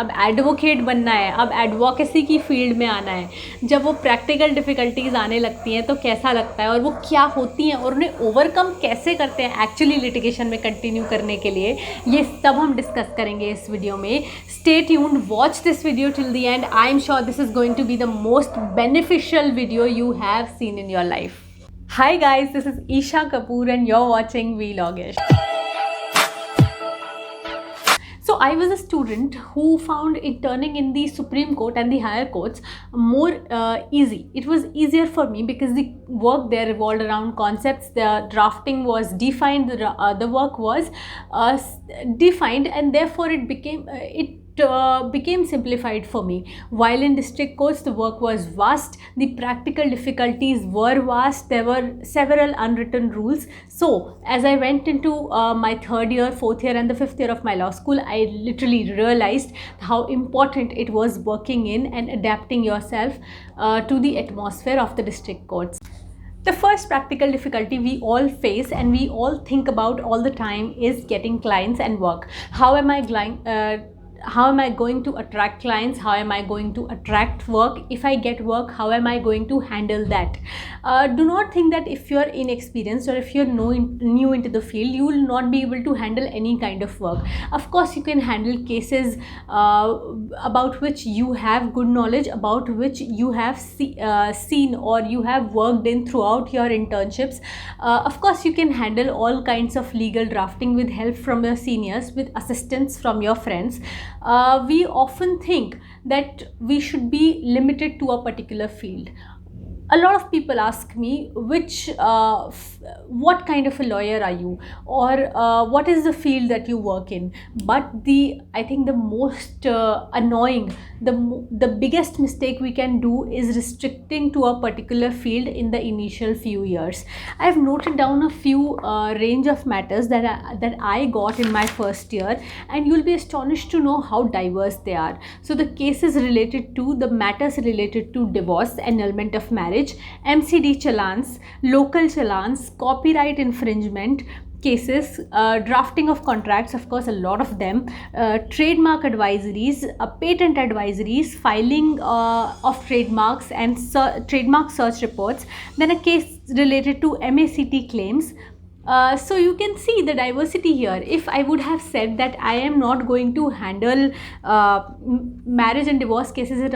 अब एडवोकेट बनना है, अब एडवोकेसी की फील्ड में आना है। जब वो प्रैक्टिकल डिफ़िकल्टीज़ आने लगती हैं तो कैसा लगता है और वो क्या होती हैं और उन्हें ओवरकम कैसे करते हैं एक्चुअली लिटिगेशन में कंटिन्यू करने के लिए, ये सब हम डिस्कस करेंगे इस वीडियो में। Stay tuned, watch this video till the end. I am sure this is going to be the most beneficial video you have seen in your life. Hi guys, this is Isha Kapoor and you're watching Vlogish. So I was a student who found interning in the Supreme Court and the higher courts more easy. It was easier for me because the work there revolved around concepts. The drafting was defined, the work was defined, and therefore it became simplified for me. While in district courts the work was vast, the practical difficulties were vast, there were several unwritten rules. So as I went into my third year, fourth year and the fifth year of my law school, I literally realized how important it was working in and adapting yourself to the atmosphere of the district courts. The first practical difficulty we all face and we all think about all the time is getting clients and work. How am I going to attract clients? How am I going to attract work? If I get work, how am I going to handle that? Do not think that if you're inexperienced or if you're new into the field, you will not be able to handle any kind of work. Of course, you can handle cases about which you have good knowledge, about which you have seen or you have worked in throughout your internships. Of course, you can handle all kinds of legal drafting with help from your seniors, with assistance from your friends. We often think that we should be limited to a particular field. A lot of people ask me what kind of a lawyer are you, or what is the field that you work in. But I think the most annoying, the biggest mistake we can do is restricting to a particular field in the initial few years. I have noted down a few range of matters that I got in my first year, and you'll be astonished to know how diverse they are. So the matters related to divorce, annulment of marriage, MCD challans, local challans, copyright infringement cases, drafting of contracts, of course a lot of them, trademark advisories, patent advisories, filing of trademarks and trademark search reports, then a case related to MACT claims. So you can see the diversity here. If I would have said that I am not going to handle marriage and divorce cases at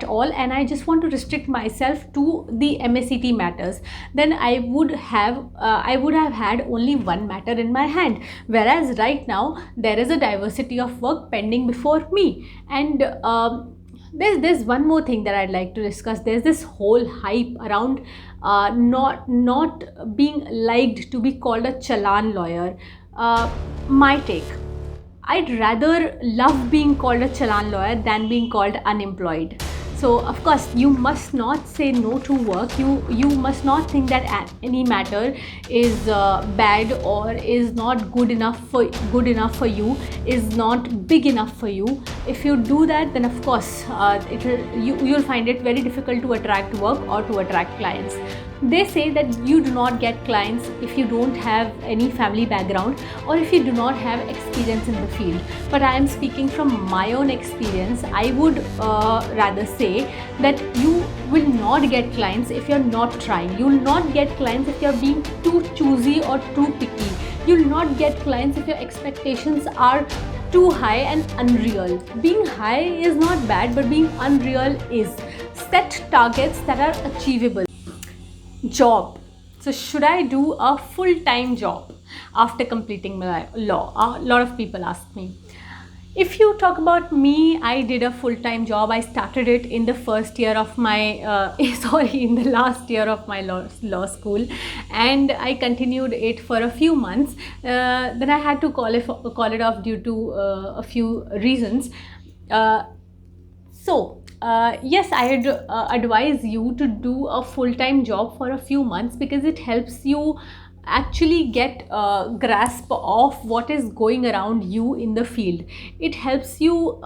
all, and I just want to restrict myself to the MACT matters, then I would have had only one matter in my hand. Whereas right now there is a diversity of work pending before me, and there's one more thing that I'd like to discuss. There's this whole hype around not being liked to be called a challan lawyer. My take: I'd rather love being called a challan lawyer than being called unemployed. So of course you must not say no to work. You must not think that any matter is bad or is not good enough for you, is not big enough for you. If you do that, then of course you'll find it very difficult to attract work or to attract clients. They say that you do not get clients if you don't have any family background or if you do not have experience in the field. But I am speaking from my own experience. I would rather say that you will not get clients if you're not trying. You will not get clients if you're being too choosy or too picky. You will not get clients if your expectations are too high and unreal. Being high is not bad, but being unreal is. Set targets that are achievable. Job. So should I do a full-time job after completing my law? A lot of people ask me. If you talk about me, I did a full-time job. I started it in the first year of my in the last year of my law school, and I continued it for a few months. Then I had to call it off due to a few reasons. Yes, I would advise you to do a full-time job for a few months because it helps you actually get a grasp of what is going around you in the field. It helps you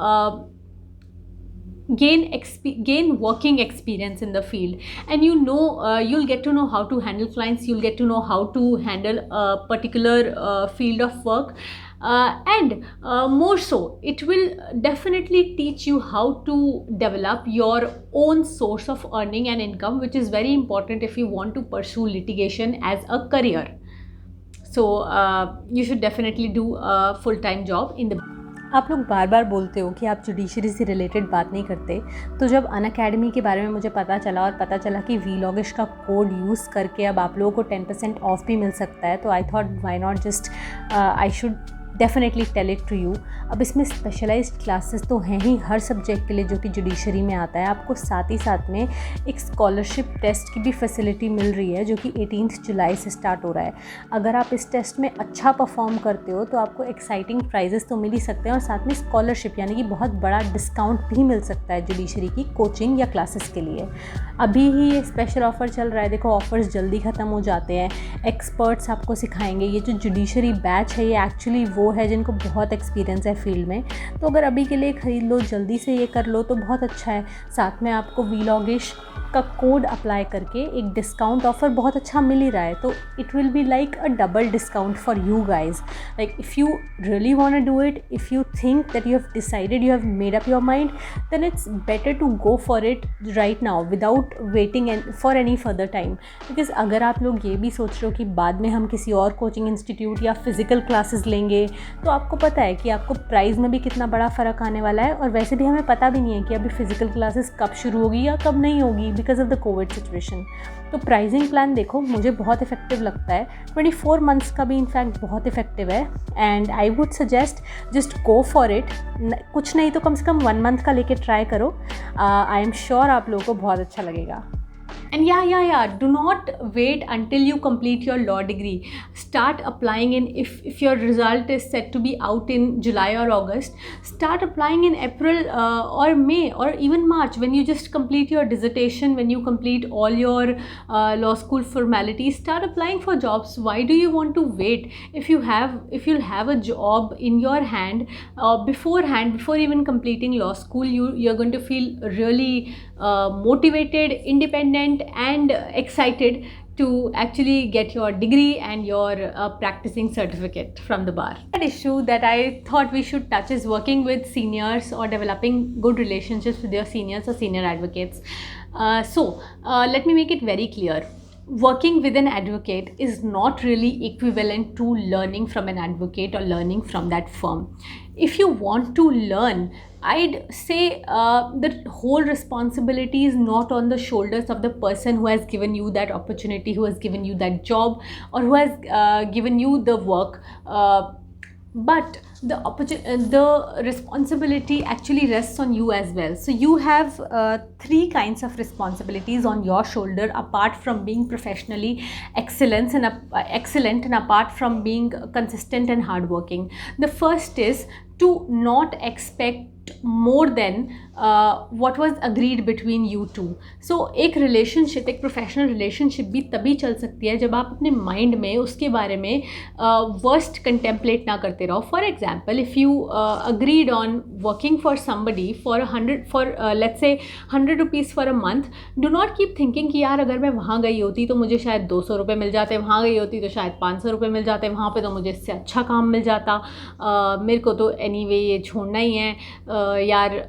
gain working experience in the field, and you'll get to know how to handle clients, you'll get to know how to handle a particular field of work. And more so, it will definitely teach you how to develop your own source of earning and income, which is very important if you want to pursue litigation as a career. So you should definitely do a full-time job in the. आप लोग बार बार बोलते हो कि आप judiciary से related बात नहीं करते, तो जब अनअकैडमी के बारे में मुझे पता चला और पता चला कि वीलॉगिश का कोड यूज़ करके अब आप लोगों को 10% ऑफ भी मिल सकता है, तो I thought why not just I should definitely tell it to you. अब इसमें स्पेशलाइज्ड क्लासेस तो हैं ही हर सब्जेक्ट के लिए जो कि जुडिशरी में आता है। आपको साथ ही साथ में एक स्कॉलरशिप टेस्ट की भी फैसिलिटी मिल रही है जो कि 18 जुलाई से स्टार्ट हो रहा है। अगर आप इस टेस्ट में अच्छा परफॉर्म करते हो तो आपको एक्साइटिंग प्राइजेस तो मिल ही सकते हैं और साथ में स्कॉलरशिप यानी कि बहुत बड़ा डिस्काउंट भी मिल सकता है जुडिशरी की कोचिंग या क्लासेस के लिए। अभी ही ये स्पेशल ऑफ़र चल रहा है, देखो ऑफ़र्स जल्दी ख़त्म हो जाते हैं। एक्सपर्ट्स आपको सिखाएंगे। ये जो जुडिशरी बैच है ये एक्चुअली वो है जिनको बहुत एक्सपीरियंस है फील्ड में, तो अगर अभी के लिए ख़रीद लो, जल्दी से ये कर लो तो बहुत अच्छा है। साथ में आपको वीलॉगिश का कोड अप्लाई करके एक डिस्काउंट ऑफ़र बहुत अच्छा मिल ही रहा है, तो it will be like a double discount for you guys. Like if you really want to do it, if you think that you have decided, you have made up your mind, then it's better to go for it right now without waiting for any further time. Because अगर आप लोग ये भी सोच रहे हो कि बाद में हम किसी और कोचिंग इंस्टीट्यूट या फिज़िकल क्लासेस लेंगे, तो आपको पता है कि आपको प्राइस में भी कितना बड़ा फ़र्क आने वाला है, और वैसे भी हमें पता भी नहीं है कि अभी फ़िज़िकल क्लासेस कब शुरू होगी या कब नहीं होगी because of the Covid situation. तो प्राइसिंग प्लान देखो मुझे बहुत इफेक्टिव लगता है, 24 मंथ्स का भी इनफैक्ट बहुत इफेक्टिव है, and I would suggest just go for it. कुछ नहीं तो कम से कम 1 मंथ का लेके ट्राई करो, आई एम श्योर आप लोगों को बहुत अच्छा लगेगा। And yeah, do not wait until you complete your law degree. Start applying if your result is set to be out in July or August, start applying in April or May or even March, when you just complete your dissertation, when you complete all your law school formalities. Start applying for jobs. Why do you want to wait? If you'll have a job in your hand beforehand, before even completing law school, you're going to feel really motivated, independent and excited to actually get your degree and your practicing certificate from the bar. That issue that I thought we should touch is working with seniors or developing good relationships with your seniors or senior advocates. Let me make it very clear. Working with an advocate is not really equivalent to learning from an advocate or learning from that firm. If you want to learn, I'd say the whole responsibility is not on the shoulders of the person who has given you that opportunity, who has given you that job, or who has given you the work. But the responsibility actually rests on you as well. So you have 3 kinds of responsibilities on your shoulder, apart from being professionally excellent and apart from being consistent and hardworking. The first is to not expect more than what was agreed between you two. So एक relationship, एक professional relationship भी तभी चल सकती है जब आप अपने माइंड में उसके बारे में वर्स्ट कंटेम्पलेट ना करते रहो. For example, if you agreed on working for somebody for let's say 100 rupees for a month, do not keep thinking कि यार अगर मैं वहाँ गई होती तो मुझे शायद 200 रुपये मिल जाते, वहाँ गई होती तो शायद 500 रुपये मिल जाते, वहाँ पे तो मुझे इससे अच्छा काम मिल जाता, मेरे को तो एनीवे ये छोड़ना ही है, यार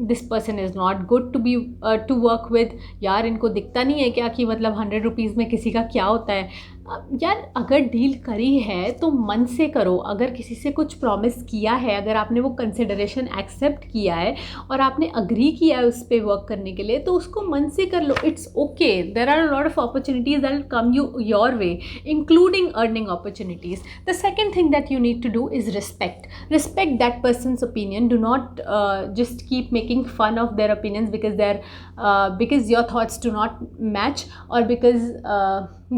this person is not good to work with, यार इनको दिखता नहीं है क्या कि मतलब 100 रुपीज़ में किसी का क्या होता है. यार अगर डील करी है तो मन से करो. अगर किसी से कुछ प्रॉमिस किया है, अगर आपने वो कंसिडरेशन एक्सेप्ट किया है और आपने अग्री किया है उस पर वर्क करने के लिए, तो उसको मन से कर लो. It's okay. There are a lot of opportunities that will come your way, including earning opportunities. The second thing that you need to do is respect that person's opinion. Do not just keep making fun of their opinions because your thoughts do not match, or because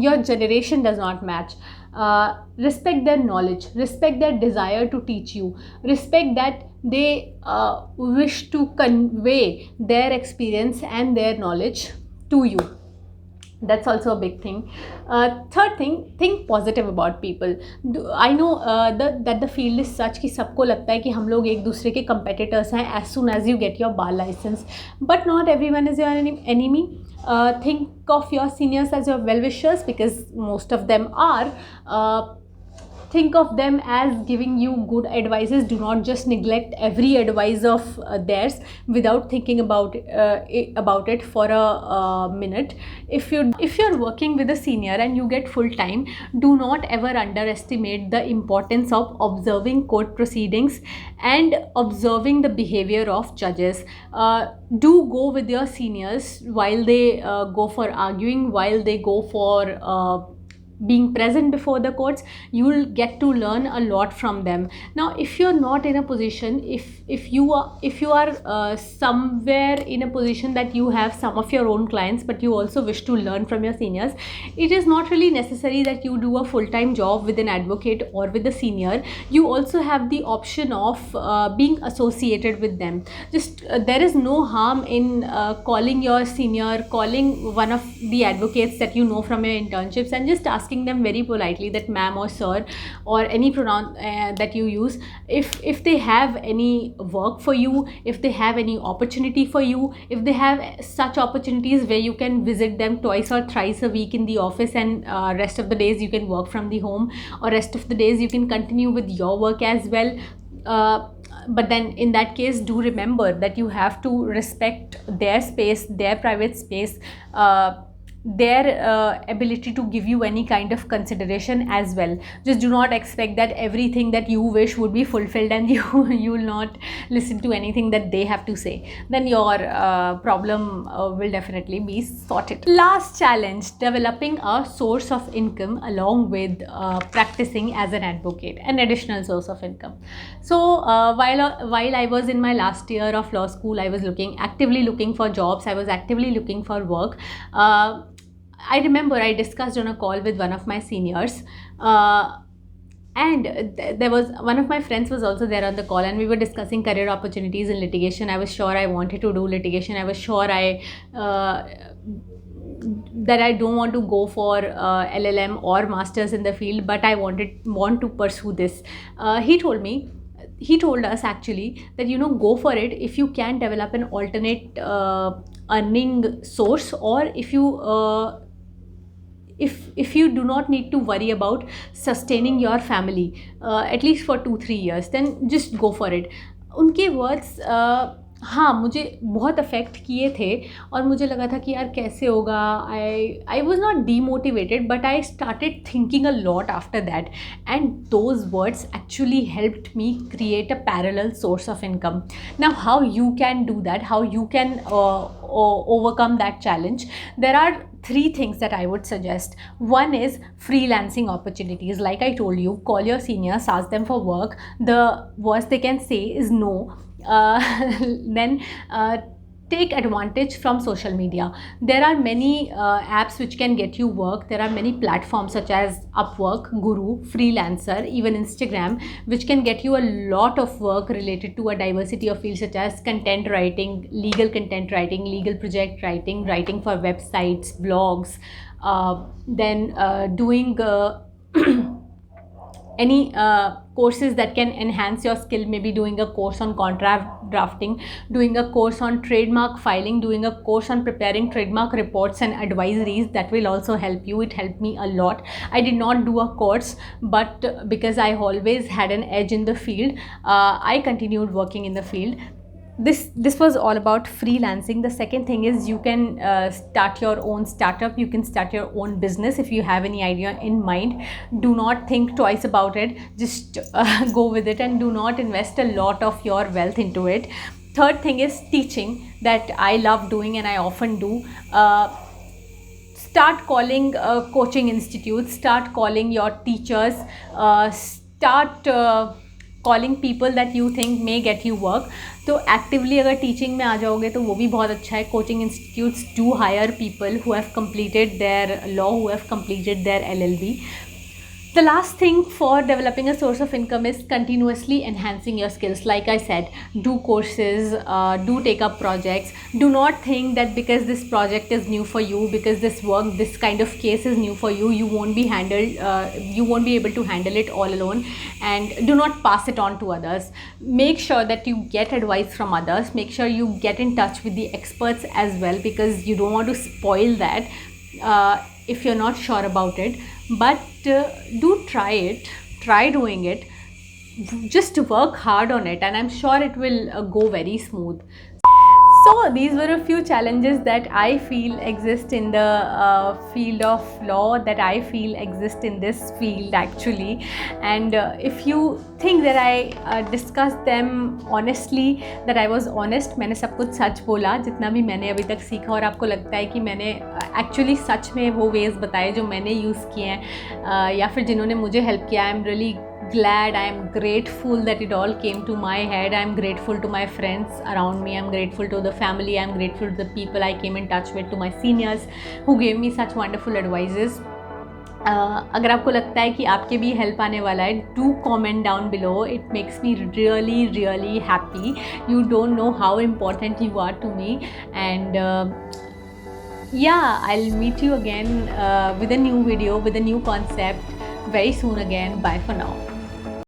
your generation does not match. Respect their knowledge, respect their desire to teach you, respect that they wish to convey their experience and their knowledge to you. That's also a big thing. Third thing, think positive about people. I know that the field is such कि सबको लगता है कि हम लोग एक दूसरे के competitors हैं as soon as you get your bar license, but not everyone is your enemy. Think of your seniors as your well-wishers, because most of them are. think of them as giving you good advices. Do not just neglect every advice of theirs without thinking about it for a minute. If you're working with a senior and you get full time, do not ever underestimate the importance of observing court proceedings and observing the behavior of judges. Do go with your seniors while they go for arguing, while they go for being present before the courts. You will get to learn a lot from them. Now, if you're not in a position, if you are somewhere in a position that you have some of your own clients but you also wish to learn from your seniors, it is not really necessary that you do a full-time job with an advocate or with a senior. You also have the option of being associated with them. Just there is no harm in calling your senior, calling one of the advocates that you know from your internships, and just asking them very politely that ma'am or sir or any pronoun that you use, if they have any work for you, if they have any opportunity for you, if they have such opportunities where you can visit them twice or thrice a week in the office, and rest of the days you can work from the home, or rest of the days you can continue with your work as well. But then in that case, do remember that you have to respect their space, their private space, their ability to give you any kind of consideration as well. Just do not expect that everything that you wish would be fulfilled and you will not listen to anything that they have to say. Then your problem will definitely be sorted. Last challenge: developing a source of income along with practicing as an advocate, an additional source of income. So while I was in my last year of law school, I was actively looking for jobs. I was actively looking for work. I remember I discussed on a call with one of my seniors, and there was one of my friends was also there on the call, and we were discussing career opportunities in litigation. I was sure I wanted to do litigation. I was sure that I don't want to go for LLM or masters in the field, but I want to pursue this. He told us actually that, go for it if you can develop an alternate earning source, or if you do not need to worry about sustaining your family at least for 2-3 years, then just go for it. उनके words हाँ मुझे बहुत affect किए थे, और मुझे लगा था कि यार कैसे होगा. I was not demotivated, but I started thinking a lot after that, and those words actually helped me create a parallel source of income. Now how you can do that, how you can overcome that challenge? There are 3 things that I would suggest. One is freelancing opportunities. Like I told you, call your seniors, ask them for work. The worst they can say is no. Then take advantage from social media. There are many apps which can get you work. There are many platforms such as Upwork, Guru, Freelancer, even Instagram, which can get you a lot of work related to a diversity of fields such as content writing, legal content writing, legal project writing, writing for websites, blogs, then doing any courses that can enhance your skill, maybe doing a course on contract drafting, doing a course on trademark filing, doing a course on preparing trademark reports and advisories. That will also help you. It helped me a lot. I did not do a course, but because I always had an edge in the field, I continued working in the field. This was all about freelancing. The second thing is you can start your own startup. You can start your own business if you have any idea in mind. Do not think twice about it. Just go with it, and do not invest a lot of your wealth into it. Third thing is teaching, that I love doing and I often do. Start calling coaching institutes, start calling your teachers, start calling people that you think may get you work. तो actively अगर teaching में आ जाओगे तो वो भी बहुत अच्छा है. Coaching institutes do hire people who have completed their law, who have completed their LLB. The last thing for developing a source of income is continuously enhancing your skills. Like I said, do courses, do take up projects. Do not think that because this project is new for you, because this work, this kind of case is new for you, you won't be able to handle it all alone. And do not pass it on to others. Make sure that you get advice from others. Make sure you get in touch with the experts as well, because you don't want to spoil that if you're not sure about it. But do try it. try doing it, just work hard on it, and I'm sure it will go very smooth. So these were a few challenges that I feel exist in the field of law, that I feel exist in this field actually. And if you think that I discussed them honestly, that I was honest, मैंने सब कुछ सच बोला जितना भी मैंने अभी तक सीखा, और आपको लगता है कि मैंने एक्चुअली सच में वो वेज़ बताए जो मैंने यूज़ किए हैं या फिर जिन्होंने मुझे हेल्प किया, I am really glad, I am grateful that it all came to my head. I am grateful to my friends around me, I am grateful to the family, I am grateful to the people I came in touch with, to my seniors who gave me such wonderful advices. अगर आपको लगता है कि आपके भी help आने वाला है, do comment down below, it makes me really really happy. You don't know how important you are to me. And yeah, I'll meet you again with a new video, with a new concept very soon again. Bye for now.